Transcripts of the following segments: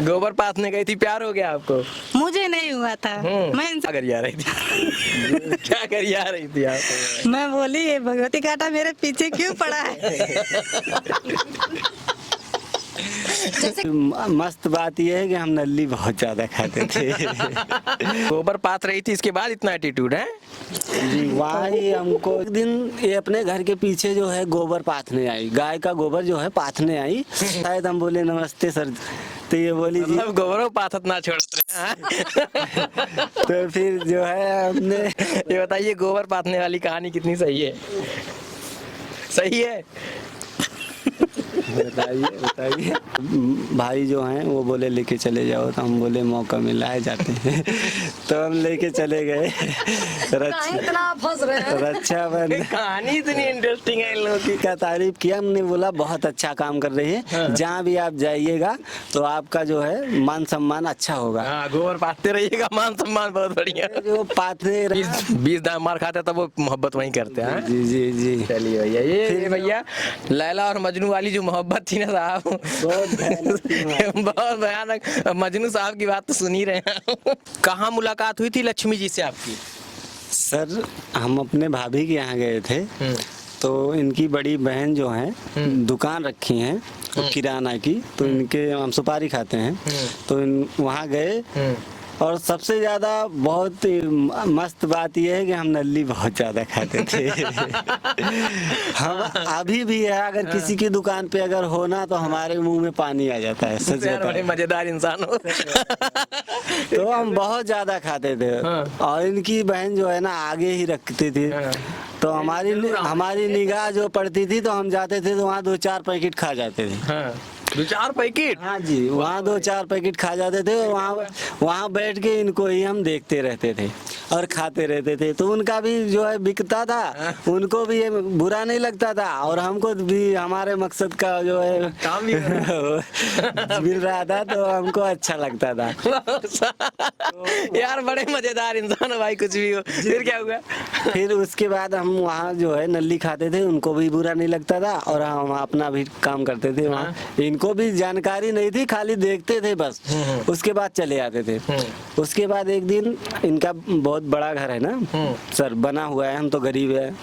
गोबर पाथने गई थी, प्यार हो गया आपको? मुझे नहीं हुआ था। मैं क्या करिए आ रही थी? क्या करिए आ रही थी आप? मैं बोली ये भगवती कांटा मेरे पीछे क्यों पड़ा है। मस्त बात यह है कि हम नल्ली बहुत ज्यादा खाते थे। गोबर पाथ रही थी, इसके बाद इतना एटीट्यूड है जी। वहाँ ही हमको एक दिन ये अपने घर के पीछे जो है गोबर पाथने आई, गाय का गोबर जो है पाथने आई। शायद हम बोले नमस्ते सर, तो ये बोली जी मतलब गोबरों पाथत ना छोड़ते हैं। तो फिर जो है हमने ये बताइए, गोबर पाथने वाली कहानी कितनी सही है? सही है? बताइए बताइए। भाई जो हैं वो बोले लेके चले जाओ, तो हम बोले मौका मिला है जाते हैं। तो हम लेके चले गए। रक्षाबंधन कहानी इतनी इंटरेस्टिंग है इन लोगों की। का तारीफ किया, हमने बोला बहुत अच्छा काम कर रही है, जहाँ भी आप जाइएगा तो आपका जो है मान सम्मान अच्छा होगा। हाँ, गोबर पाथते रहिएगा, मान सम्मान बहुत बढ़िया। जो पाथने 20 दाम मार खाते तब वो मोहब्बत वहीं करते हैं। जी जी जी। चलिए भैया, ये भैया लैला और मजनू वाली जो मोहब्बत थी ना साहब, बहुत भयानक। मजनू साहब की बात तो सुन ही रहे हैं। कहाँ मुलाकात हुई थी लक्ष्मी जी से आपकी? सर हम अपने भाभी के यहाँ गए थे, तो इनकी बड़ी बहन जो है दुकान रखी हैं किराना की, तो इनके हम सुपारी खाते हैं, तो वहाँ गए। और सबसे ज्यादा बहुत मस्त बात यह है कि हम नल्ली बहुत ज्यादा खाते थे। हम अभी भी है, अगर किसी की दुकान पे अगर हो ना तो हमारे मुंह में पानी आ जाता है। सच बड़े मजेदार इंसान हो। तो हम बहुत ज्यादा खाते थे। और इनकी बहन जो है ना आगे ही रखती थी, तो हमारी निगाह जो पड़ती थी तो हम जाते थे तो वहाँ 2-4 पैकेट खा जाते थे। 2-4 पैकेट? हाँ जी, वहाँ 2-4 पैकेट खा जाते थे। वहाँ बैठ के इनको ही हम देखते रहते थे और खाते रहते थे। तो उनका भी जो है बिकता था, उनको भी ये बुरा नहीं लगता था, और हमको भी हमारे मकसद का जो है काम भी मिल रहा था, तो हमको अच्छा लगता था। यार बड़े मजेदार इंसान हो भाई, कुछ भी हो। फिर क्या हुआ? फिर उसके बाद हम वहाँ जो है नल्ली खाते थे, उनको भी बुरा नहीं लगता था, और हम अपना भी काम करते थे वहाँ। इनको भी जानकारी नहीं थी, खाली देखते थे बस, उसके बाद चले आते थे। उसके बाद एक दिन, इनका बहुत बड़ा घर है ना सर, बना हुआ है, हम तो गरीब है।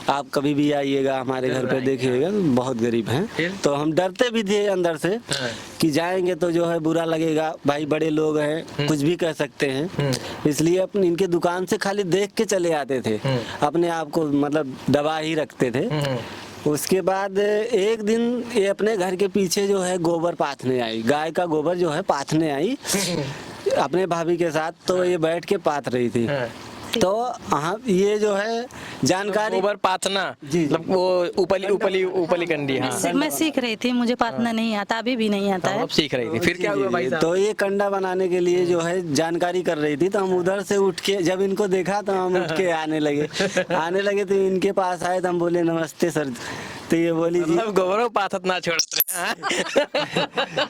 आप कभी भी आइएगा हमारे घर पे देखिएगा, बहुत गरीब हैं। तो हम डरते भी थे अंदर से कि जाएंगे तो जो है बुरा लगेगा, भाई बड़े लोग हैं, कुछ भी कह सकते हैं, इसलिए अपनी इनके दुकान से खाली देख के चले आते थे, अपने आप को मतलब दबा ही रखते थे। उसके बाद एक दिन ये अपने घर के पीछे जो है गोबर पाथने आई, गाय का गोबर जो है पाथने आई अपने भाभी के साथ। तो ये बैठ के पाथ रही थी, तो हाँ ये जो है जानकारी। गोबर पाथना मतलब वो ऊपली कंडी। हाँ, मैं सीख रही थी, मुझे पाथना नहीं आता, अभी भी नहीं आता है। अब सीख रही थी। फिर क्या हुआ भाई साहब? तो ये कंडा बनाने के लिए जो है जानकारी कर रही थी, तो हम उधर से उठ के जब इनको देखा तो हम उठ के आने लगे तो इनके पास आए, तो हम बोले नमस्ते सर, तो ये बोली जी मतलब गोबरों पाथत ना छोड़ते।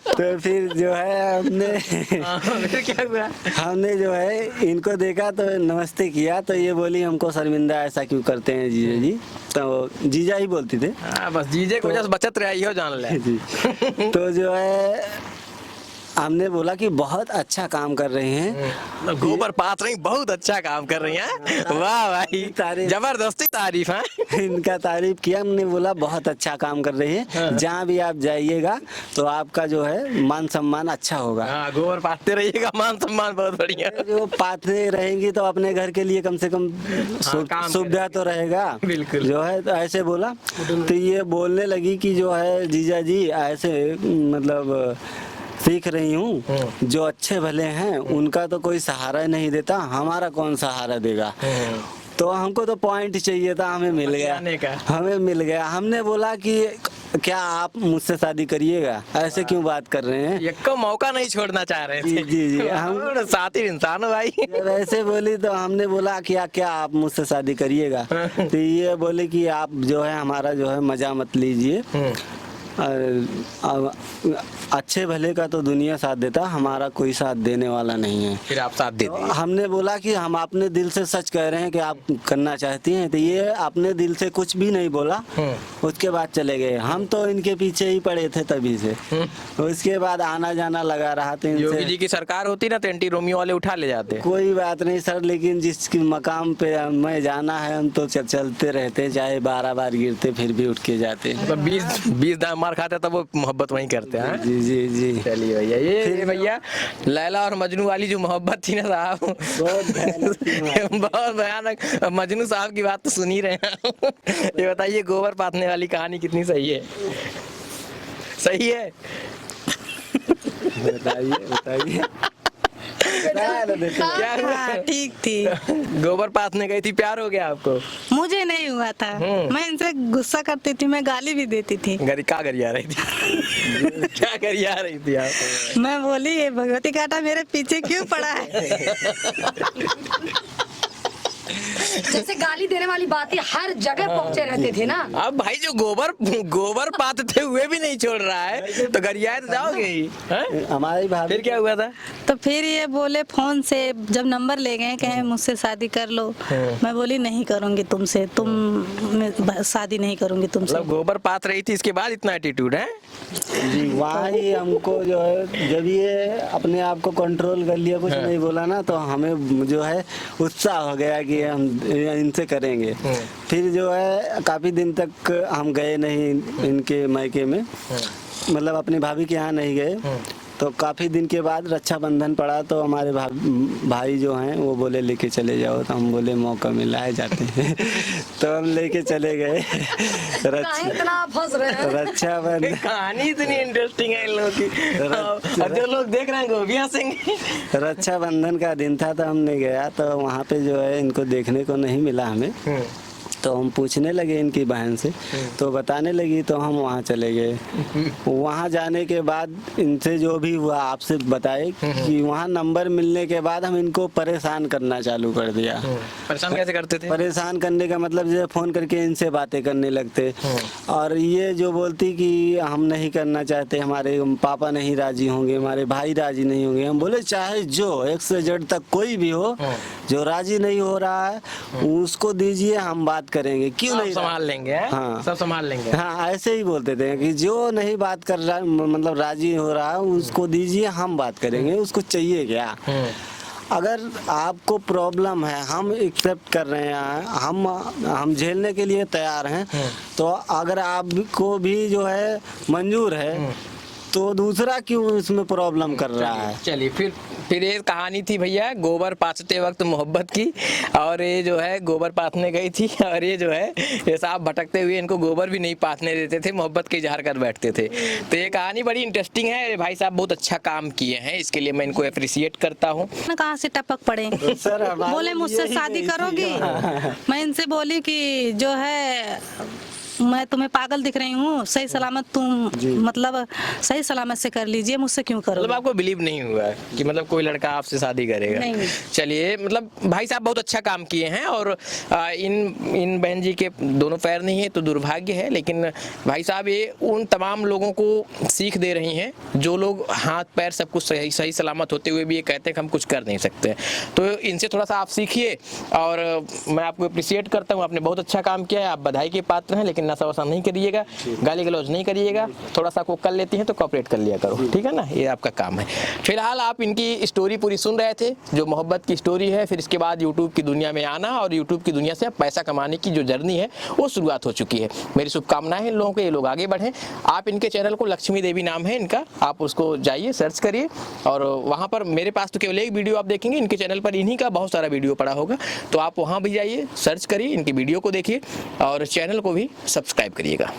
तो फिर जो है हमने फिर क्या हुआ? हमने जो है इनको देखा तो नमस्ते किया, तो ये बोली हमको शर्मिंदा ऐसा क्यों करते हैं जीजा जी, तो जीजा ही बोलती थे। बस जीजे को जस्ट बचत रही हो, जान ले। जी। तो जो है हमने बोला कि बहुत अच्छा काम कर रहे हैं, गोबर पाथ रही, बहुत अच्छा काम कर रही हैं। वाह भाई, जबरदस्ती तारीफ है। इनका तारीफ किया, हमने बोला बहुत अच्छा काम कर रहे हैं, जहाँ भी आप जाइएगा तो आपका जो है मान सम्मान अच्छा होगा। हाँ, गोबर पाथते रहिएगा, मान सम्मान बहुत बढ़िया। जो पाथते रहेंगी तो अपने घर के लिए कम से कम सुविधा तो रहेगा। बिल्कुल। जो है तो ऐसे बोला, तो ये बोलने लगी कि जो है जीजा जी ऐसे मतलब सीख रही हूँ, जो अच्छे भले हैं उनका तो कोई सहारा नहीं देता, हमारा कौन सहारा देगा। तो हमको तो पॉइंट चाहिए था, हमें मिल गया। हमने बोला कि क्या आप मुझसे शादी करिएगा, ऐसे क्यों बात कर रहे हैं? एक मौका नहीं छोड़ना चाह रहे थे। जी हम साथी इंसान हो भाई। जब ऐसे बोली तो हमने बोला कि क्या आप मुझसे शादी करिएगा, तो ये बोले कि आप जो है हमारा जो है मजा मत लीजिए, अच्छे भले का तो दुनिया साथ देता, हमारा कोई साथ देने वाला नहीं है। फिर आप साथ देते हैं। हमने बोला कि हम अपने दिल से सच कह रहे हैं कि आप करना चाहती हैं, तो ये अपने दिल से कुछ भी नहीं बोला। उसके बाद चले गए। हम तो इनके पीछे ही पड़े थे तभी से। उसके बाद आना जाना लगा रहा था योगी इनसे। जी की सरकार होती ना तो एंटी रोमियो वाले उठा ले जाते। कोई बात नहीं सर, लेकिन जिस मकाम पे हमें जाना है हम तो चलते रहते, चाहे 12 बार गिरते फिर भी उठ के जाते। मतलब 20 दाम मार खाते तब वो मोहब्बत वहीं करते हैं। जी जी जी। चलिए भैया, ये भैया लैला और मजनू वाली जो मोहब्बत थी ना साहब, बहुत भयानक। मजनू साहब की बात तो सुन ही रहे हैं। ये बताइए गोबर पाथने वाली कहानी कितनी सही है? सही है? बताइए क्या हुआ? हाँ, ठीक थी। गोबर पाथने गई थी, प्यार हो गया आपको? मुझे नहीं हुआ था। मैं इनसे गुस्सा करती थी, मैं गाली भी देती थी। क्या गरिया रही थी? क्या गरिया रही थी आप? मैं बोली ये भगवती काटा मेरे पीछे क्यों पड़ा है? जैसे गाली देने वाली बात ही हर जगह पहुंचे रहते थे ना। अब भाई जो गोबर पाथते हुए भी नहीं छोड़ रहा है तो गरियाए तो जाओगे ही। हैं? हमारी भाभी। फिर क्या हुआ था? तो फिर ये बोले फोन से जब नंबर ले गए कहे मुझसे शादी कर लो। मैं बोली नहीं करूंगी तुमसे, मैं शादी नहीं करूंगी तुमसे। मतलब गोबर पाथ रही थी, इसके बाद इतना एटीट्यूड है? जी, वहाँ ही हमको जो है, जब ये अपने आप को कंट्रोल कर लिया, कुछ नहीं बोला ना, तो हमें जो है उत्साह हो गया कि हम इनसे करेंगे। फिर जो है काफी दिन तक हम गए नहीं इनके मायके में, मतलब अपनी भाभी के यहाँ नहीं गए। तो काफी दिन के बाद रक्षाबंधन पड़ा तो हमारे भाई जो हैं वो बोले लेके चले जाओ, तो हम बोले मौका मिला है जाते हैं। तो हम लेके चले गए। काहे इतना फंस रहे हैं? रक्षाबंधन कहानी इतनी इंटरेस्टिंग है इन लोगों की, और जो लोग देख रहे हैं वो भी हंसेंगे। रक्षाबंधन का दिन था तो हमने गया, तो वहाँ पे जो है इनको देखने को नहीं मिला हमें। तो हम पूछने लगे इनकी बहन से, तो बताने लगी, तो हम वहाँ चले गए। वहाँ जाने के बाद इनसे जो भी हुआ आपसे बताए कि वहाँ नंबर मिलने के बाद हम इनको परेशान करना चालू कर दिया। परेशान कैसे करते थे? परेशान करने का मतलब जो फोन करके इनसे बातें करने लगते, और ये जो बोलती कि हम नहीं करना चाहते, हमारे पापा नहीं राजी होंगे, हमारे भाई राजी नहीं होंगे। हम बोले चाहे जो X से Z तक कोई भी हो, जो राजी नहीं हो रहा है उसको दीजिए, हम बात करेंगे, क्यों नहीं संभाल लेंगे। हाँ, सब संभाल लेंगे। हाँ, ऐसे ही बोलते थे कि जो नहीं बात कर रहा, मतलब राजी हो रहा है उसको दीजिए, हम बात करेंगे, उसको चाहिए क्या। अगर आपको प्रॉब्लम है, हम एक्सेप्ट कर रहे हैं, हम झेलने के लिए तैयार हैं। तो अगर आपको भी जो है मंजूर है तो दूसरा क्यों इसमें प्रॉब्लम कर रहा है। चलिए फिर ये कहानी थी भैया गोबर पाथते वक्त मोहब्बत की, और ये जो है गोबर पाथने गई थी, और ये जो है ये साहब भटकते हुए इनको गोबर भी नहीं पाथने देते थे, मोहब्बत के इजहार कर बैठते थे। तो ये कहानी बड़ी इंटरेस्टिंग है। भाई साहब बहुत अच्छा काम किए हैं, इसके लिए मैं इनको अप्रिशिएट करता हूँ। कहाँ से टपक पड़े। सर बोले मुझसे शादी करोगी। मैं इनसे बोली कि जो है मैं तुम्हें पागल दिख रही हूँ, सही सलामत तुम मतलब सही सलामत से कर लीजिए, मुझसे क्यों करो। मतलब आपको बिलीव नहीं हुआ कि मतलब कोई लड़का आपसे शादी करेगा? नहीं। चलिए, मतलब भाई साहब बहुत अच्छा काम किए हैं, और इन बहन जी के दोनों पैर नहीं है तो दुर्भाग्य है, लेकिन भाई साहब ये उन तमाम लोगों को सीख दे रही हैं जो लोग हाथ पैर सब कुछ सही सलामत होते हुए भी ये कहते हैं कि हम कुछ कर नहीं सकते। तो इनसे थोड़ा सा आप सीखिए, और मैं आपको अप्रिशिएट करता हूँ, आपने बहुत अच्छा काम किया है, आप बधाई के पात्र हैं। लेकिन नशा वशा नहीं करिएगा, गाली गलौज नहीं करिएगा, थोड़ा सा को कर लेती हैं तो कॉपरेट कर लिया करो, ठीक है ना, ये आपका काम है। फिलहाल आप इनकी स्टोरी पूरी सुन रहे थे, जो मोहब्बत की स्टोरी है। फिर इसके बाद यूट्यूब की दुनिया में आना और यूट्यूब की दुनिया से पैसा कमाने की जो जर्नी है वो शुरुआत हो चुकी है। मेरी शुभकामनाएं इन लोगों को, ये लोग आगे बढ़ें। आप इनके चैनल को लक्ष्मी देवी नाम है इनका, आप उसको जाइए सर्च करिए, और वहाँ पर मेरे पास तो केवल एक वीडियो आप देखेंगे, इनके चैनल पर इन्हीं का बहुत सारा वीडियो पड़ा होगा, तो आप वहाँ भी जाइए, सर्च करिए, इनकी वीडियो को देखिए और चैनल को भी सब्सक्राइब करिएगा।